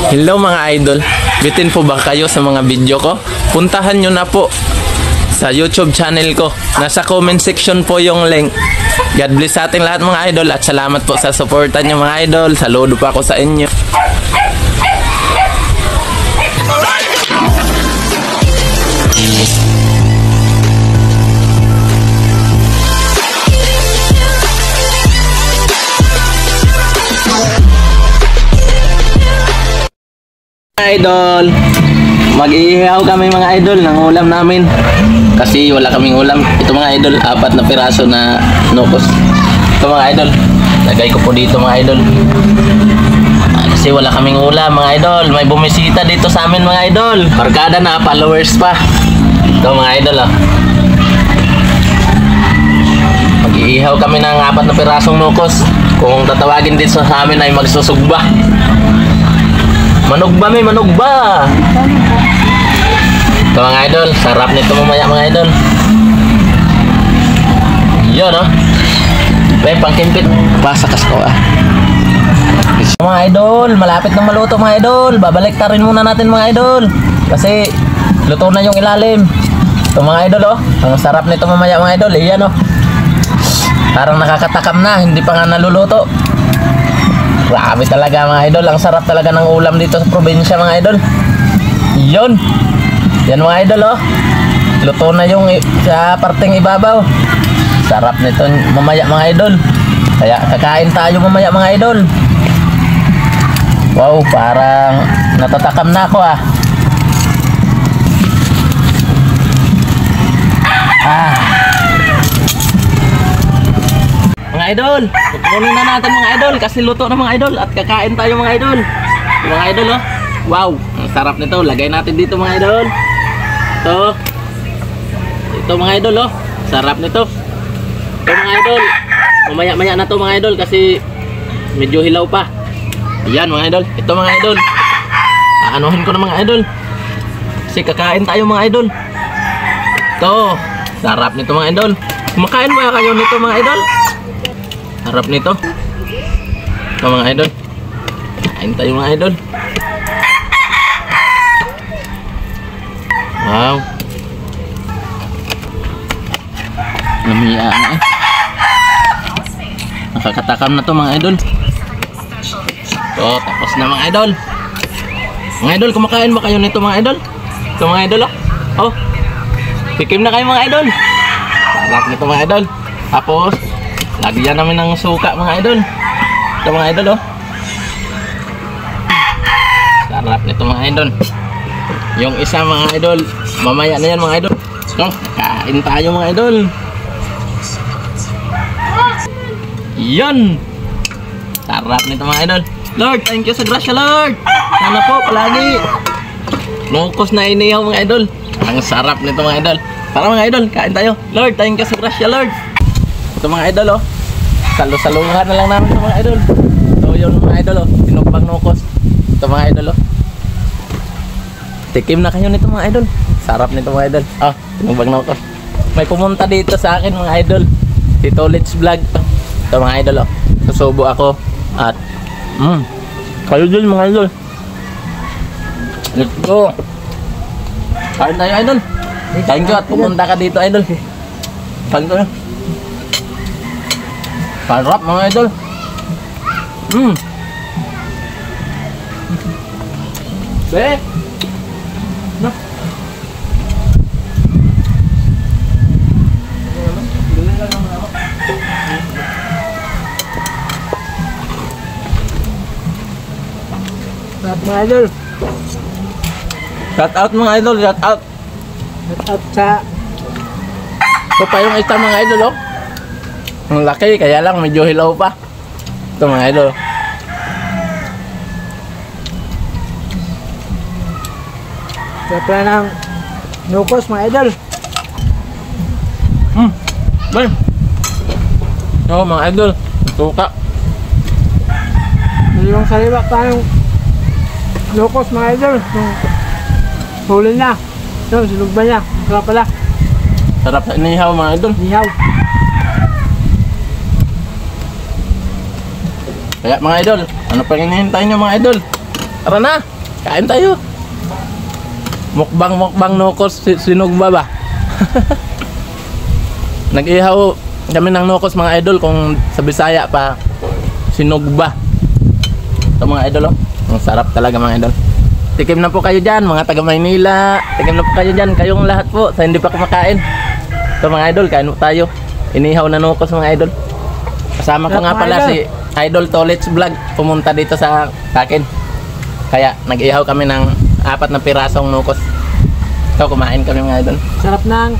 Hello mga idol, bitin po ba kayo sa mga video ko? Puntahan nyo na po sa YouTube channel ko. Nasa comment section po yung link. God bless sa ating lahat mga idol at salamat po sa suportan nyo mga idol. Saludo pa ako sa inyo. Idol, mag-iihaw kami mga idol ng ulam namin kasi wala kaming ulam. Ito mga idol, 4 na piraso na nukos. Ito mga idol, lagay ko po dito mga idol kasi wala kaming ulam mga idol. May bumisita dito sa amin mga idol, barkada na, followers pa. Ito mga idol mag-iihaw kami ng 4 na pirasong nukos. Kung tatawagin dito sa amin ay magsusugba. Manugba may manugba. Ito mga idol, sarap nito mamaya mga idol. Yun may pangkimpit. Pasakas ko mga idol, malapit na maluto mga idol. Babalik ta rin muna natin mga idol kasi luto na yung ilalim. Ito mga idol ang sarap nito mamaya mga idol. Iyan parang nakakatakam na, hindi pa nga naluluto. Grabe talaga mga idol, ang sarap talaga ng ulam dito sa probinsya mga idol. Yun. Yan mga idol luto na yung sa parteng ibabaw. Sarap nito mamaya mga idol. Kaya kakain tayo mamaya mga idol. Wow, parang natatakam na ako Mga idol, tutunin na natin mga idol kasi luto na mga idol at kakain tayo mga idol. Mga idol wow, ang sarap nito. Lagay natin dito mga idol. Ito mga idol sarap nito. Ito mga idol, mamaya-maya na to mga idol kasi medyo hilaw pa. Ayan mga idol, ito mga idol, aanuhin ko na mga idol kasi kakain tayo mga idol. Ito, sarap nito mga idol. Kumakain ba kayo nito mga idol? Harap nito. Ito mga idol, kain tayo mga idol. Wow, lamiya na nakakatakam na to mga idol. Ito, tapos na mga idol. Mga idol, kumakain ba kayo nito mga idol? Ito mga idol tikim na kayo mga idol. Sarap nito mga idol. Tapos lagyan namin ng suka mga idol. Ito mga idol sarap nito mga idol. Yung isa mga idol, mamaya na yan mga idol. Kain tayo mga idol. Yan, sarap nito mga idol. Lord, thank you sa grasya Lord. Sana po palagi nukos na inihaw mga idol. Ang sarap nito mga idol. Tara mga idol, kain tayo. Lord, thank you sa grasya Lord. Ito mga idol salusaluhan na lang namin ito mga idol. Ito yung mga idol tinugbang nukos. Ito mga idol tikim na kayo nito mga idol. Sarap nito mga idol. Tinugbang nukos. May pumunta dito sa akin mga idol, si Tolits Vlog. Ito mga idol susubo ako at kayo din mga idol. Let's go. Kain tayo idol. Thank you at pumunta ka dito idol. Thank you. Sarap mga idol. Be. No. Sarap mga idol. Shout out mga idol, shout out. Shout out sa ito pa yung isa mga idol ang laki kaya lang medyo hilaw pa. Ito mga idol. Sarap ng nukos mga idol. Ben. Mga idol, suka. Yung sariwa pa yung nukos mga idol. Huli na. Ito, sinugba niya. Sarap pala. Sarap sa inihaw mga idol. Inihaw. Kaya mga idol, ano pa hinihintay nyo mga idol? Tara na! Kain tayo. Mukbang nukos sinugba ba? Nag-ihaw kami ng nukos mga idol, kung sa Bisaya pa sinugba. Ito mga idol, oh. Ang sarap talaga mga idol. Tikim na po kayo dyan mga taga Maynila. Tikim na po kayo dyan, kayong lahat po sa hindi pa kumakain. Ito mga idol, kain po tayo. Inihaw na nukos mga idol. Kasama ko nga pala si Idol Tolets Vlog, pumunta dito sa akin. Kaya nag-ihaw kami ng 4 na pirasong nukos. Ito, kumain kami mga idol. Sarap ng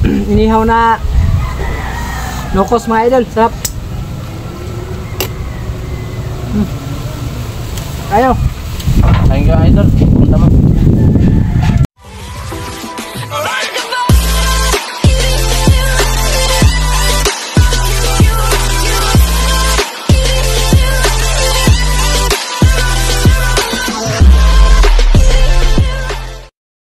inihaw na nukos mga idol. Sarap. Ayaw. Kain ka idol. Punta mo.